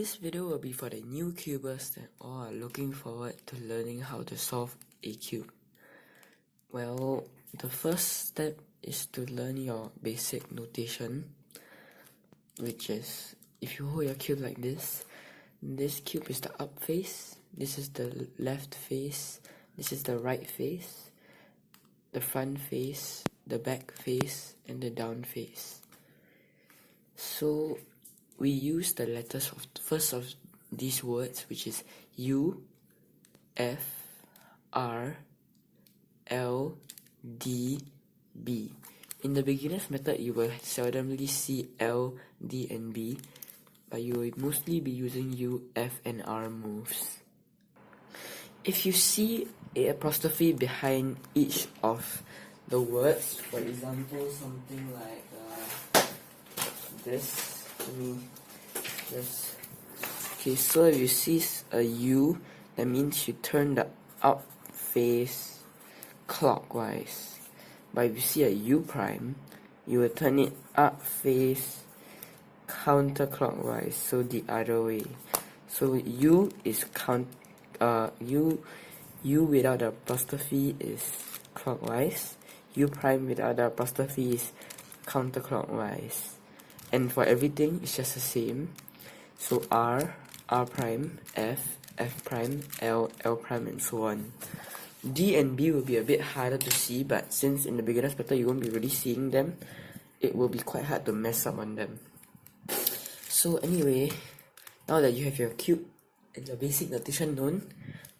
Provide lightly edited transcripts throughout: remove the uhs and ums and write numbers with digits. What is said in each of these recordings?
This video will be for the new cubers that all are looking forward to learning how to solve a cube. Well, the first step is to learn your basic notation, which is if you hold your cube like this cube is the up face, this is the left face, this is the right face, the front face, the back face, and the down face. So we use the letters of the first of these words, which is U, F, R, L, D, B. In the beginner's method, you will seldomly see L, D, and B, but you will mostly be using U, F, and R moves. If you see a apostrophe behind each of the words, for example, something like this. Okay, so if you see a U, that means you turn the up face clockwise. But if you see a U prime, you will turn it up face counterclockwise, so the other way. So U is U without the apostrophe is clockwise. U prime without the apostrophe is counterclockwise. And for everything, it's just the same. So R, R prime, F, F prime, L, L prime, and so on. D and B will be a bit harder to see, but since in the beginner's method you won't be really seeing them, it will be quite hard to mess up on them. So anyway, now that you have your cube and your basic notation known,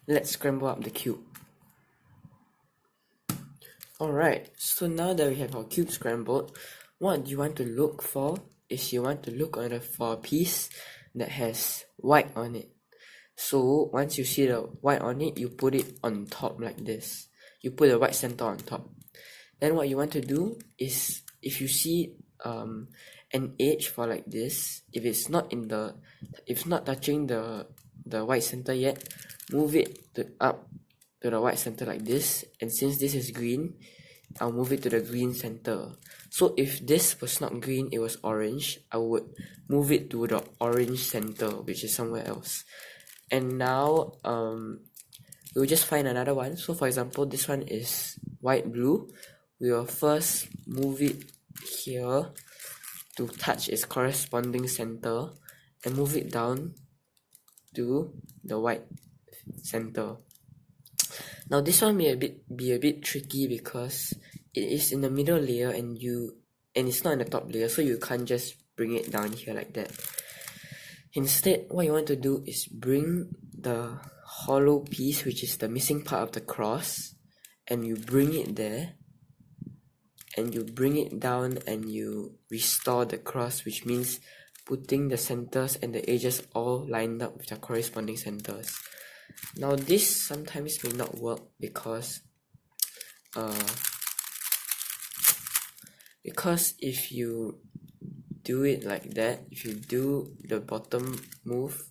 let's scramble up the cube. Alright, so now that we have our cube scrambled, what you want to look for is you want to look for a piece that has white on it. So once you see the white on it, you put it on top like this. You put the white center on top. Then what you want to do is, if you see an edge for like this, if it's not touching the white center yet, move it up to the white center like this. And since this is green, I'll move it to the green center. So if this was not green, it was orange, I would move it to the orange center, which is somewhere else. And now we'll just find another one. So for example, this one is white blue. We will first move it here to touch its corresponding center and move it down to the white center. Now this one may be a bit tricky because it is in the middle layer and it's not in the top layer, so you can't just bring it down here like that. Instead, what you want to do is bring the hollow piece, which is the missing part of the cross, and you bring it there, and you bring it down and you restore the cross, which means putting the centers and the edges all lined up with their corresponding centers. Now this sometimes may not work because if you do it like that, if you do the bottom move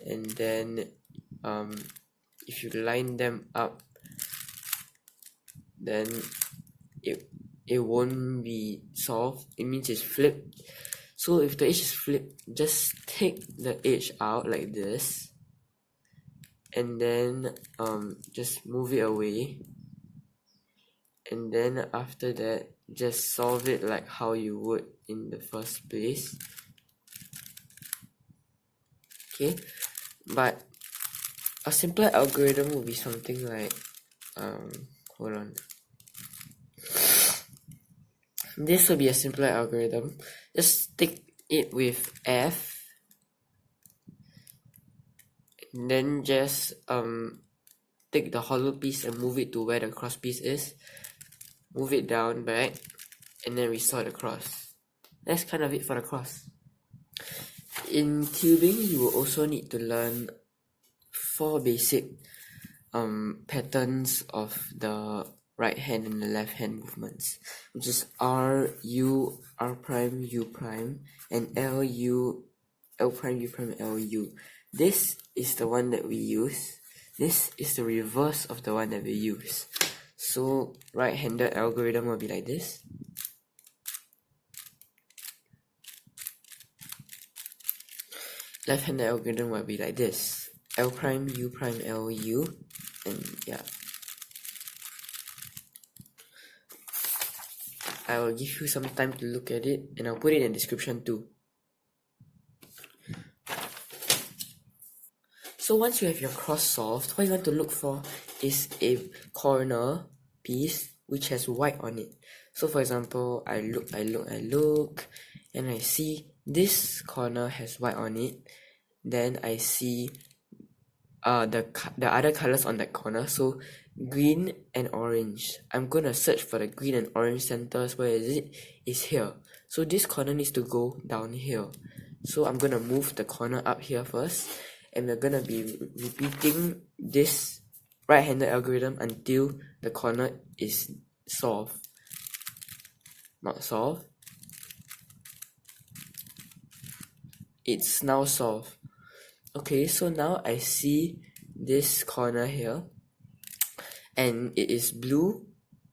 and then if you line them up, then it won't be solved. It means it's flipped. So if the edge is flipped, just take the edge out like this and then just move it away, and then after that just solve it like how you would in the first place. Okay, but a simpler algorithm would be something like hold on, this will be a simpler algorithm. Just stick it with F, and then just take the hollow piece and move it to where the cross piece is, move it down back, and then restore the cross. That's kind of it for the cross. In cubing, you will also need to learn 4 basic patterns of the right hand and the left hand movements, which is R, U, R prime, U prime, and L, U, L prime, U prime, L, U. This is the one that we use. This is the reverse of the one that we use. So right-handed algorithm will be like this. left-handed algorithm will be like this: L prime, U prime, L, U, and yeah. I will give you some time to look at it, and I'll put it in the description too. So once you have your cross solved, what you want to look for is a corner piece which has white on it. So for example, I look, and I see this corner has white on it. Then I see the other colors on that corner, so green and orange. I'm gonna search for the green and orange centers. Where is it? It's here. So this corner needs to go down here. So I'm gonna move the corner up here first, and we're gonna be repeating this right-handed algorithm until the corner is solved. Not solved. It's now solved. Okay, so now I see this corner here, and it is blue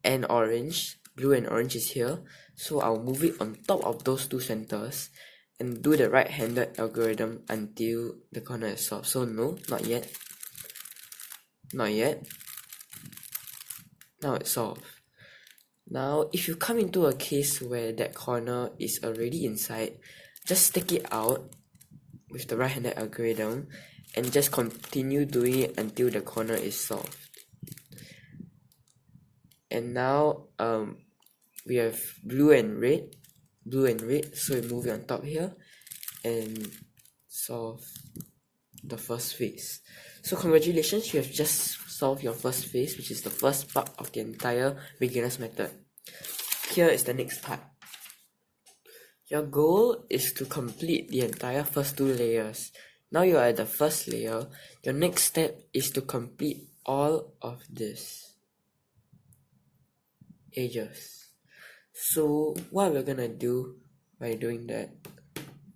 and orange. Blue and orange is here, so I'll move it on top of those two centers and do the right-handed algorithm until the corner is solved. So no, not yet. Not yet. Now it's solved. Now, if you come into a case where that corner is already inside, just take it out with the right-handed algorithm and just continue doing it until the corner is solved. And now we have blue and red, so we move it on top here and solve the first phase. So congratulations, you have just solved your first phase, which is the first part of the entire beginner's method. Here is the next part. Your goal is to complete the entire first two layers. Now you are at the first layer. Your next step is to complete all of this edges. So what we're gonna do by doing that,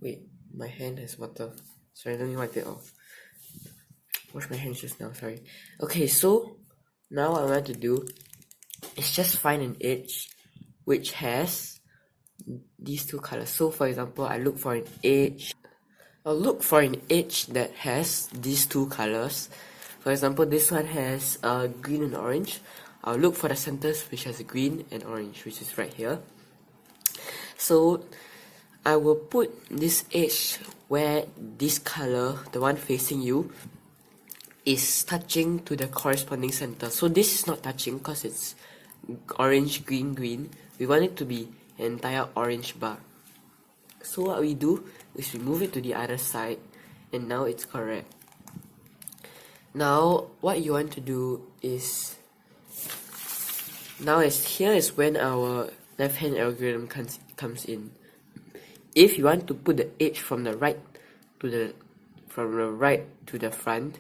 wait, my hand has water. Sorry, let me wipe it off. Wash my hands just now, sorry. Okay, so now what I want to do is just find an edge which has these two colors. So for example, I'll look for an edge that has these two colors. For example, this one has green and orange. I'll look for the centers which has green and orange, which is right here. So I will put this edge where this color, the one facing you, is touching to the corresponding center. So this is not touching because it's orange, green, green. We want it to be an entire orange bar. So what we do is we move it to the other side, and now it's correct. Now what you want to do is, here is when our left-hand algorithm comes in. If you want to put the edge from the right to the front,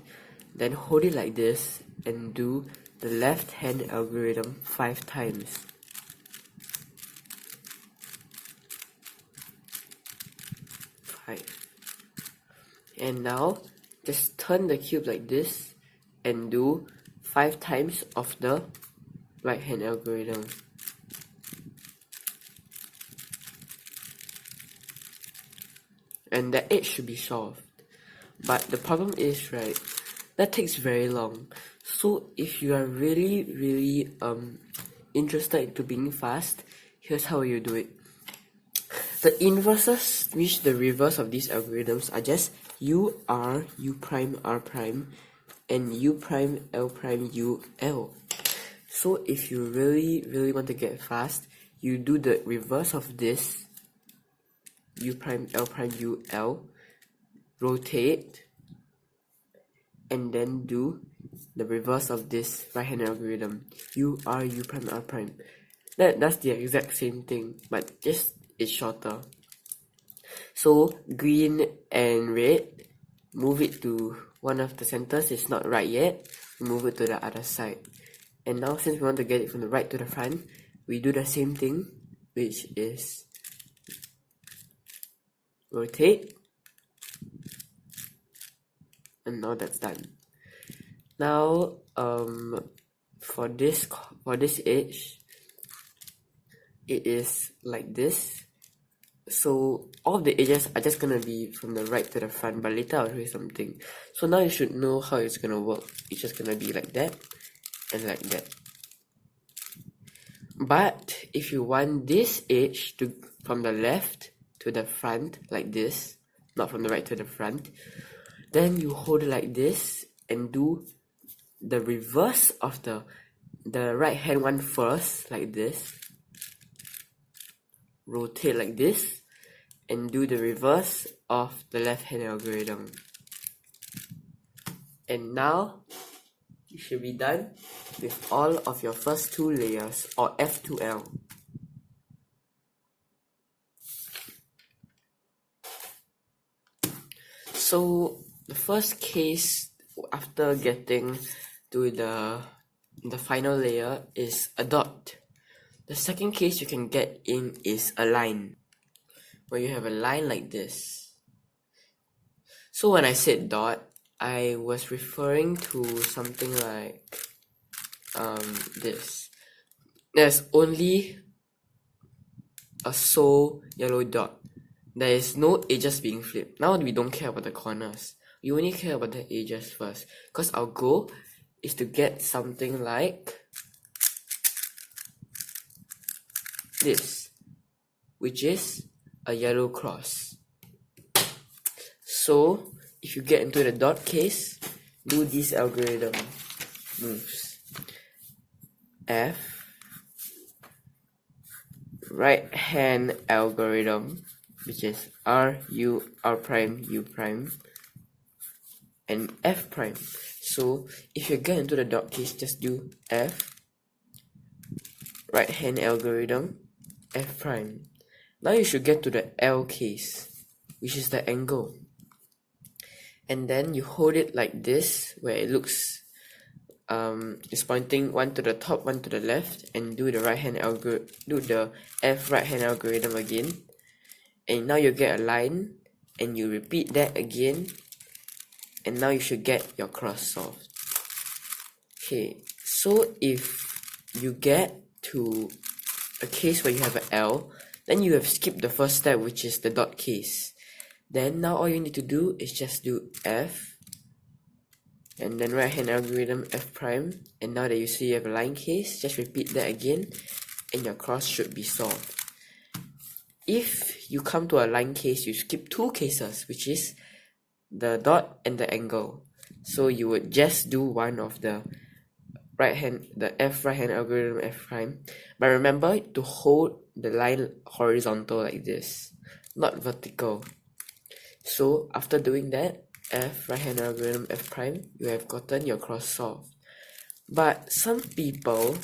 then hold it like this and do the left-hand algorithm 5 times. And now just turn the cube like this and do 5 times of the right-hand algorithm. And the edge should be solved. But the problem is, right, that takes very long. So if you are really interested into being fast, here's how you do it. The inverses, which the reverse of these algorithms, are just U, R, U prime, R prime, and U prime, L prime, U, L. So if you really want to get fast, you do the reverse of this, U prime, L prime, U, L, rotate, and then do the reverse of this right-hand algorithm, U, R, U prime, R prime. That's the exact same thing, but just it's shorter. So green and red, move it to one of the centers. It's not right yet, move it to the other side. And now since we want to get it from the right to the front, we do the same thing, which is rotate, and now that's done. Now for this edge, it is like this, So all of the edges are just gonna be from the right to the front, but later I'll show you something. So now you should know how it's gonna work. It's just gonna be like that and like that. But if you want this edge to from the left to the front like this, not from the right to the front, then you hold it like this and do the reverse of the right hand one first, like this. Rotate like this and do the reverse of the left hand algorithm. And now you should be done with all of your first two layers, or F2L. So the first case after getting to the final layer is a dot. The second case you can get in is a line, where you have a line like this. So when I said dot, I was referring to something like this. There's only a sole yellow dot. There is no edges being flipped. Now we don't care about the corners. We only care about the edges first, because our goal is to get something like this, which is a yellow cross. So if you get into the dot case, do these algorithm moves. F, right hand algorithm, which is R, U, R prime, U prime, and F prime. So if you get into the dot case, just do F, right hand algorithm, F prime. Now you should get to the L case, which is the angle. And then you hold it like this, where it looks it's pointing one to the top, one to the left, and do the do the F right hand algorithm again. And now you get a line, and you repeat that again, and now you should get your cross solved. Okay, so if you get to a case where you have an L, then you have skipped the first step, which is the dot case. Then now all you need to do is just do F, and then right hand algorithm F prime, and now that you see you have a line case, just repeat that again, and your cross should be solved. If you come to a line case, you skip two cases, which is the dot and the angle. So you would just do one of the F right hand algorithm F prime. But remember to hold the line horizontal like this, not vertical. So after doing that, F right hand algorithm F prime, you have gotten your cross solved. But some people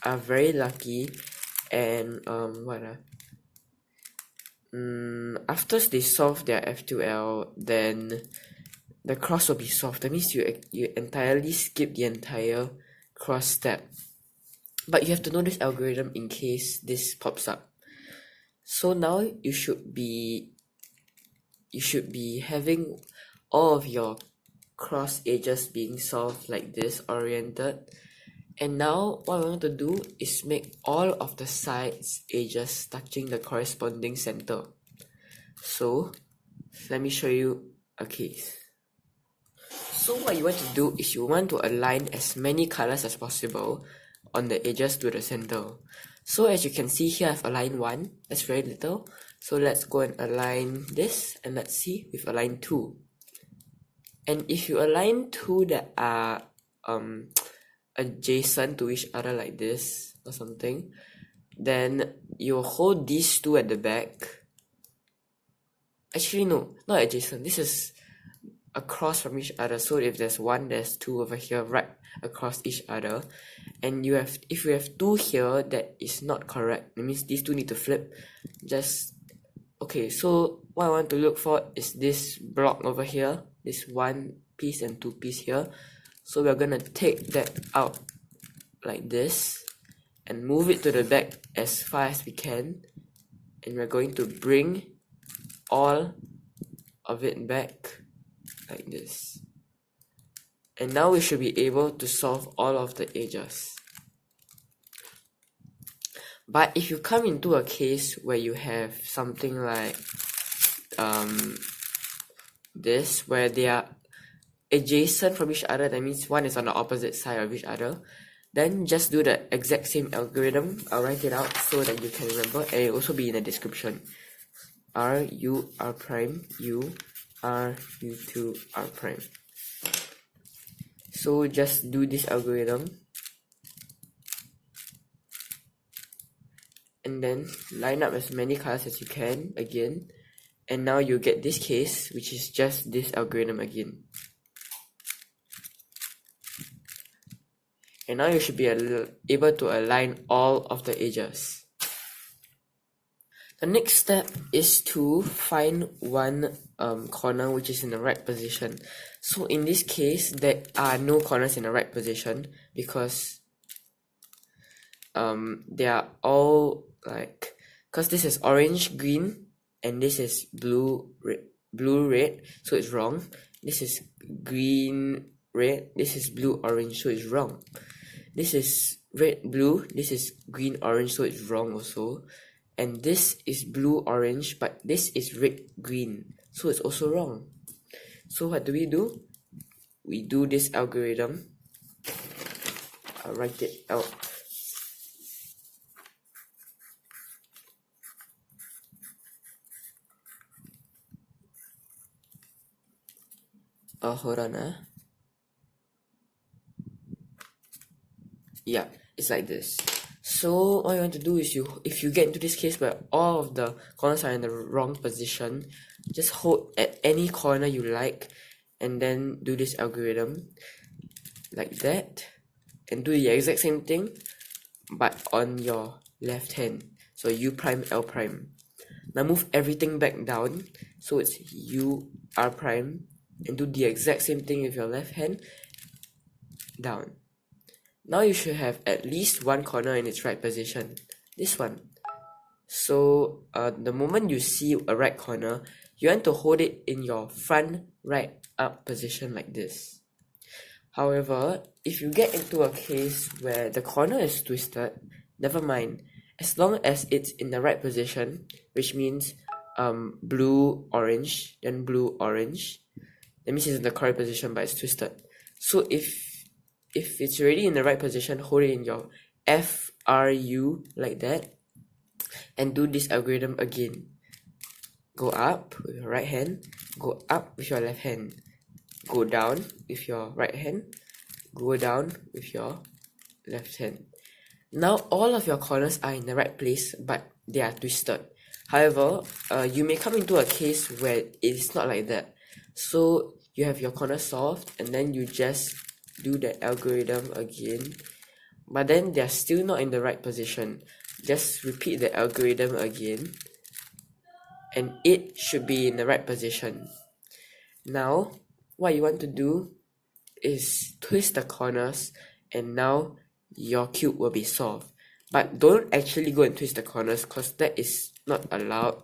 are very lucky and after they solve their F2L, then the cross will be solved. That means you entirely skip the entire cross step. But you have to know this algorithm in case this pops up. So now you should be having all of your cross edges being solved like this, oriented. And now what I want to do is make all of the sides edges touching the corresponding center. So let me show you a case. So what you want to do is you want to align as many colors as possible on the edges to the center. So as you can see here, I've aligned 1. That's very little. So let's go and align this, and let's see, we've aligned 2. And if you align 2 that are adjacent to each other like this or something, then you hold these 2 at the back. Actually no, not adjacent. This is across from each other. So if there's 1, there's 2 over here, right across each other. And if you have 2 here, that is not correct. That means these 2 need to flip. Okay, so what I want to look for is this block over here, this 1 piece and 2 piece here. So we're gonna take that out like this and move it to the back as far as we can, and we're going to bring all of it back like this. And now we should be able to solve all of the edges. But if you come into a case where you have something like this, where they are adjacent from each other, that means one is on the opposite side of each other, then just do the exact same algorithm. I'll write it out so that you can remember, and it'll also be in the description. R U R prime U R U2 R prime. So just do this algorithm and then line up as many colors as you can again, and now you get this case, which is just this algorithm again. And now you should be able to align all of the edges. The next step is to find one corner which is in the right position. So in this case, there are no corners in the right position because they are all like, because this is orange, green, and this is blue, red, so it's wrong. This is green, red, this is blue, orange, so it's wrong. This is red, blue, this is green, orange, so it's wrong also. And this is blue, orange, but this is red, green, so it's also wrong. So what do? We do this algorithm. I'll write it out. Hold on. Yeah, it's like this. So all you want to do is, if you get into this case where all of the corners are in the wrong position, just hold at any corner you like and then do this algorithm like that, and do the exact same thing but on your left hand. So U prime, L prime. Now move everything back down, so it's U R prime, and do the exact same thing with your left hand down. Now you should have at least one corner in its right position, this one. So the moment you see a right corner, you want to hold it in your front right up position like this. However, if you get into a case where the corner is twisted, never mind. As long as it's in the right position, which means blue, orange, then blue, orange, that means it's in the correct position but it's twisted. So if it's already in the right position, hold it in your FRU like that, and do this algorithm again. Go up with your right hand, go up with your left hand, go down with your right hand, go down with your left hand. Now all of your corners are in the right place, but they are twisted. However, you may come into a case where it is not like that. So you have your corner solved, and then you just do the algorithm again, but then they're still not in the right position. Just repeat the algorithm again, and it should be in the right position. Now, what you want to do is twist the corners, and now your cube will be solved. But don't actually go and twist the corners, because that is not allowed.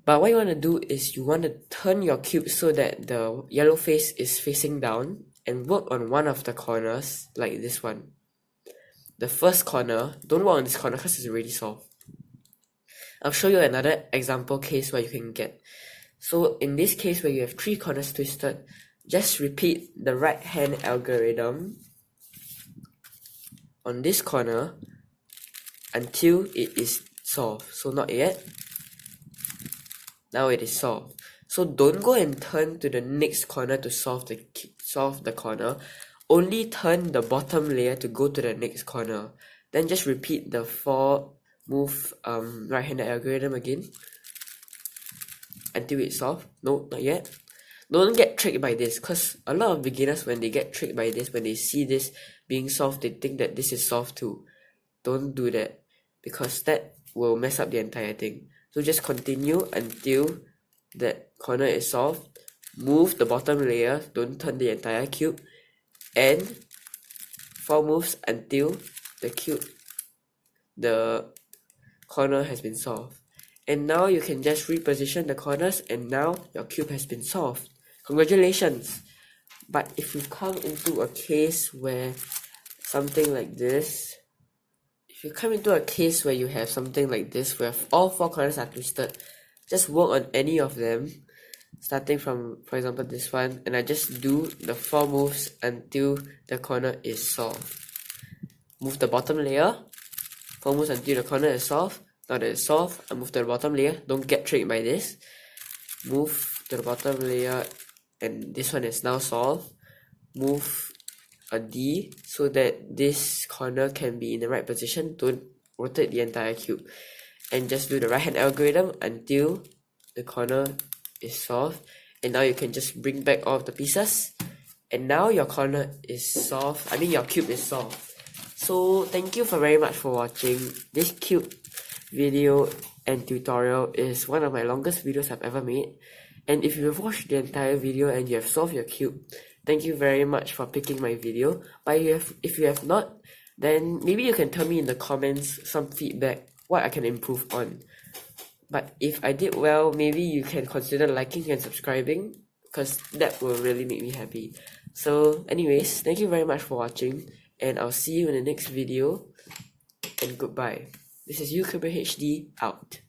But what you want to do is you want to turn your cube so that the yellow face is facing down, and work on one of the corners, like this one. The first corner, don't work on this corner because it's already solved. I'll show you another example case where you can get. So in this case where you have 3 corners twisted, just repeat the right hand algorithm on this corner until it is solved. So not yet. Now it is solved. So don't go and turn to the next corner to solve the corner. Only turn the bottom layer to go to the next corner. Then just repeat the 4 move right-handed algorithm again until it's solved. No, not yet. Don't get tricked by this, because a lot of beginners, when they get tricked by this, when they see this being solved, they think that this is solved too. Don't do that, because that will mess up the entire thing. So just continue until that corner is solved. Move the bottom layer, don't turn the entire cube, and 4 moves until the corner has been solved. And now you can just reposition the corners, and now your cube has been solved. Congratulations! But if you come into a case where something like this, if you come into a case where you have something like this, where all 4 corners are twisted, just work on any of them, starting from, for example, this one, and I just do the 4 moves until the corner is solved. Move the bottom layer, 4 moves until the corner is solved. Now that it's solved, I move to the bottom layer. Don't get tricked by this. Move to the bottom layer, and this one is now solved. Move a D so that this corner can be in the right position. Don't rotate the entire cube. And just do the right hand algorithm until the corner is solved. And now you can just bring back all of the pieces. And now your corner is solved. I mean your cube is solved. So thank you very much for watching. This cube video and tutorial is one of my longest videos I've ever made. And if you have watched the entire video and you have solved your cube, thank you very much for picking my video. But if you have not, then maybe you can tell me in the comments some feedback, what I can improve on. But if I did well, maybe you can consider liking and subscribing, because that will really make me happy. So anyways, thank you very much for watching, and I'll see you in the next video, and goodbye. This is UKBHD out.